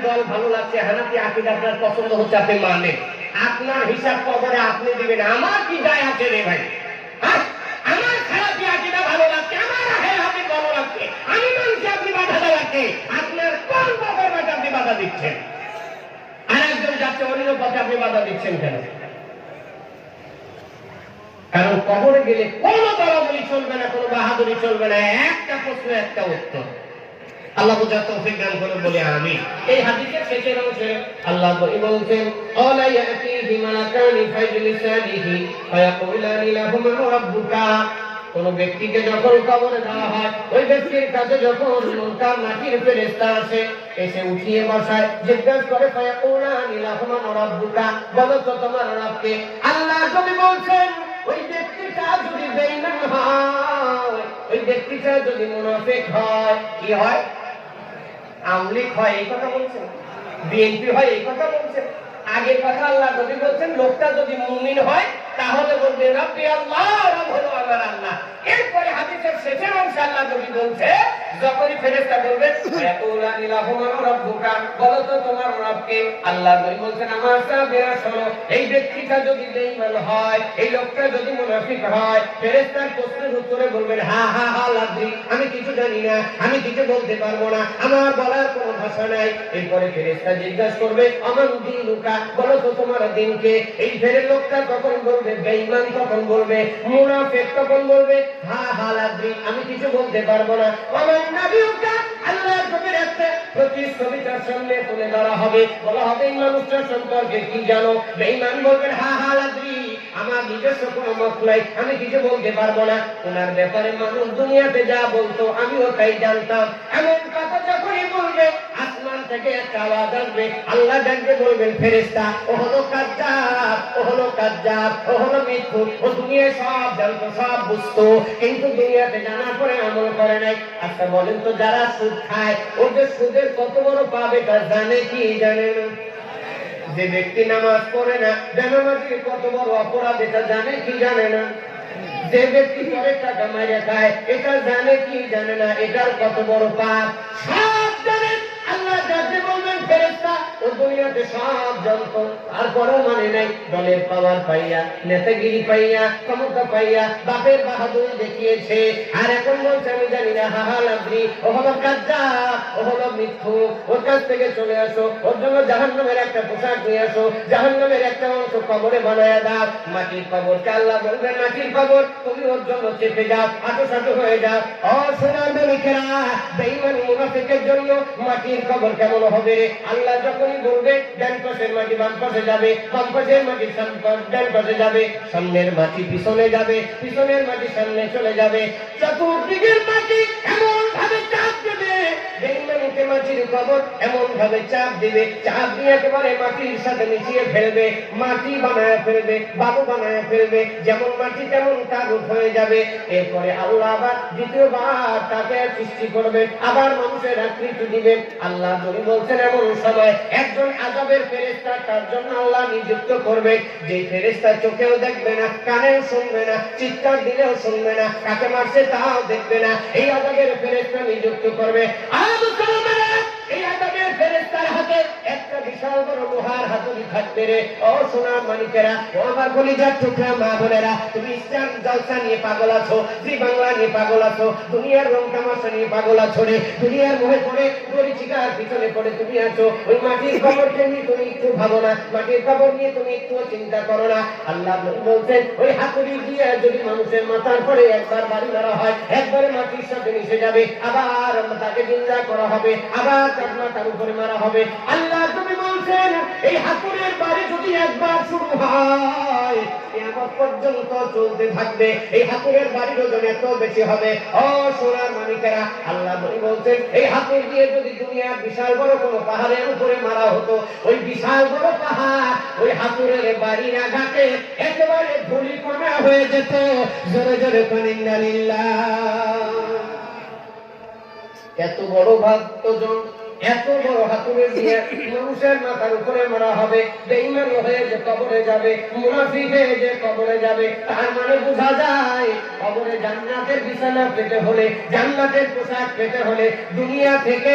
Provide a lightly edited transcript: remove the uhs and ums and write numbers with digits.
দল ভালো লাগছে, হানাফি আকীদা আপনার পছন্দ হচ্ছে, আপনি মানেন। আপনার হিসাব কবরে আপনি দিবেন, আমার কি যায় আছে রে ভাই? আমার হানাফি আকীদা ভালো লাগছে, আমার হানাফি ভালো লাগছে, আমি মানছি, আপনি বাধা দেওয়াকে আপনার কোন বাবার বাধা আপনি বাধা দিচ্ছেন? আর একজন যাচ্ছে অন্য পথে, আপনি বাধা দিচ্ছেন কেন? কারণ কবরে গেলে কোন দলাদলি চলবে না, কোন বাহাদুরি চলবে না, একটা প্রশ্ন একটা উত্তর। আল্লাহ বুঝার তৌফিক দান করুন বলে আমিন। এই হাদিসের শেষের অংশে আল্লাহ বলছেন, আলা ইয়াতিহি মালাকানি ফাইজলিসানিহি ফায়াকুলানি লাহুমা রাব্বুকা। কোন ব্যক্তিকে যখন কবরে দেওয়া হয়, ওই ব্যক্তির কাছে যখন মুনকার নাকির ফেরেশতা আসে, এসে উঠিয়ে বসায়, জিজ্ঞাসা করে ফায়াকুলানি লাহুমা রাব্বুকা, বলো তো তোমার রবকে। আল্লাহ যদি বলছেন ওই ব্যক্তিটা যদি বেঈমান হয়, ওই ব্যক্তিটা যদি মুনাফিক হয়, কি হয়? আমলিক হয়, এই কথা বলছেন। বিএনপি হয়, এই কথা বলছেন। আগের কথা আল্লাহ নবী বলছেন, লোকটা যদি মুমিন হয় তাহলে বলবে রব্বি আল্লাহ, রব হলো আমার আল্লাহ। এরপরে হাদিসের শেষের অংশে আল্লাহ নবী বলছে, যখনই ফেরেশতা বলবে ইয়াকুলানি লাহুমা রাব্বুকা, বলো তো তোমার রবকে। আল্লাহ নবী বলছেন, আমার সাহাবীরা শোনো, এই ব্যক্তিটা যদি বেঈমান হয়, এই লোকটা যদি মুনাফিক হয়, ফেরেশতার প্রশ্নের উত্তরে বলবেন হা হা হা লাদ্রি, আমি কিছু জানি না, আমি কিছু বলতে পারবো না, আমার বলার কোনো ভাষা নাই। এরপরে ফেরেশতা জিজ্ঞাসা করবে আমান দীনুকা, বলো তো তোমার দিনকে। এই ফেরের লোকটা তখন বলবে বেঈমান, তখন বলবে মুনাফিক, তখন বলবে হা হা লাদ্রি, আমি কিছু বলতে পারবো না। আমান নাবিয়ুকা, আল্লাহর নবীর একটা প্রতিচ্ছবিটার সামনে তুলে ধরা হবে, বলা হবে এই মানুষটার সম্পর্কে কি জানো? বেঈমান বলবেন হা হা লাদ্রি, আমার নিজস্ব কোনো মত নাই, আমি কিছু বলতে পারবো না। ওনার ব্যাপারে মানুষ দুনিয়াতে যা বলতো আমিও তাই জানতাম। এমন কথা যখনই বলবে, আসমান থেকে একটা আওয়াজ আসবে, আল্লাহ ডাকবে, বলবেন ফেরেশতা, ও হলো কায্যাব, ও হলো কায্যাব, ও হলো মিথ্যুক, ও দুনিয়ায় সব জানতো, সব বুঝতো, কিন্তু দুনিয়াতে জানার পরে আমল করে নাই। আচ্ছা বলেন তো, যারা সুদ খায়, ওদের সুদের কত বড় পাপ এটা জানে কি জানে না? যে ব্যক্তি নামাজ পড়ে না, বেনামাজির কত বড় অপরাধ এটা জানে কি জানে না? যে ব্যক্তি পরে টাকা মাইরে খায়, এটা জানে কি জানে না? এটার কত বড় পাপ সব জানেন। আল্লাহ যাকে বলবেন ফেরেশতা, ও দুনিয়াতে সব জানতো, তারপরেও মানে নাই। দলের পাওয়ার পাইয়া, নেতাগিরি পাইয়া, ক্ষমতা পাইয়া বাপের বাহাদুরি দেখিয়েছে, আর এখন বলছে আমি জানি না, হা হা লাদ্রি, ও হলো কায্যাব, ও হলো মিথ্যুক, ওর কাছ থেকে চলে আসো, ওর জন্য জাহান্নামের একটা পোশাক নিয়ে আসো, জাহান্নামের একটা অংশ কবরে বানায়া দাও। মাটির কবরকে আল্লাহ বলবেন, মাটির কবর তুমি ওর জন্য চেপে যাও, আঁটো হয়ে যাও। ও সোনার মালিকেরা, বেঈমান মুনাফিকের জন্য মাটির কবর কেমন হবে রে? আল্লাহ যখনই বলবে ডান পাশের মাটি বাম পাশে যাবে, বাম পাশের মাটি ডান পাশে যাবে, সামনের মাটি পিছনে যাবে, পিছনের মাটি সামনে চলে যাবে, চতুর্দিকের মাটি এমন ভাবে চাপ দেবে, বেঈমানকে মাটির কবর এমন ভাবে চাপ দিবে, চাপ দিয়ে একেবারে মাটির সাথে মিশিয়ে ফেলবে, মাটি বানায় ফেলবে, বালু বানায় ফেলবে, যেমন মাটি তেমন তাগুত হয়ে যাবে। এরপরে আল্লাহ আবার দ্বিতীয়বার তাকে সৃষ্টি করবেন, আবার মানুষের আকৃতি দিবেন। আল্লাহ নবী বলছেন, এমন সময় একজন আযাবের ফেরেশতা তার জন্য আল্লাহ নিযুক্ত করবে, যে ফেরেশতা চোখেও দেখবে না, কানেও শুনবে না, চিৎকার দিলেও শুনবে না, কাকে মারছে তাও দেখবে না, এই আযাবের ফেরেশতা নিযুক্ত করবে। আর মুসলমানেরা, এই আযাবের ফেরেশতার হাতে একটা বিশাল বড় লোহার হাতুড়ি থাকবে রে। ও সোনার মানিকেরা, ও আমার কলিজার টুকরা মা বোনেরা, তুমি ইসলাম জলসা নিয়ে পাগল আছো, জি বাংলা নিয়ে পাগল আছো, দুনিয়ার রং তামাশা নিয়ে পাগল আছো রে, দুনিয়ার মোহে পড়ে দড়ি চিকার পিছনে পড়ে তুমি আছো। ওই মাটির কবরকে নিয়ে তুমি একটু ভাবো না, মাটির কবর নিয়ে তুমি একটু চিন্তা করো না। আল্লাহ বলছেন, ওই হাতুড়ি দিয়ে যদি মানুষের মাথার পরে একবার বাড়ি মারা হয়, একবারে মাটির সাথে মিশে যাবে, আবার তাকে জিন্দা করা হবে, আবার তার মাথার উপরে মারা হবে। আল্লাহ তুমি বলছেন, এই হাতুড়ির বাড়ি যদি একবার শুরু হয়, কিয়ামত পর্যন্ত চলতে থাকবে, এই হাতুড়ের বাড়ির ওজন এত বেশি হবে। ও সোনার মানিকেরা, আল্লাহ বলছেন, এই হাতুড় দিয়ে যদি দুনিয়ার বিশাল বড় কোনো পাহাড়ের উপরে মারা হতো, ওই বিশাল বড় পাহাড় ওই হাতুড়ের বাড়ির আঘাতে একেবারে ধূলিকণা হয়ে যেত। জোরে জোরে ইন্না লিল্লাহ। এত বড় ওজন, এত বড় হাতুড়ে দিয়ে মানুষের মাথার উপরে মারা হবে, বেঈমান হয়ে যে কবরে যাবে, মুনাফিক হয়ে যে কবরে যাবে, তার মানে বোঝা যায় কবরে জান্নাতের বিছানা পেতে হলে, জান্নাতের পোশাক পেতে হলে দুনিয়া থেকে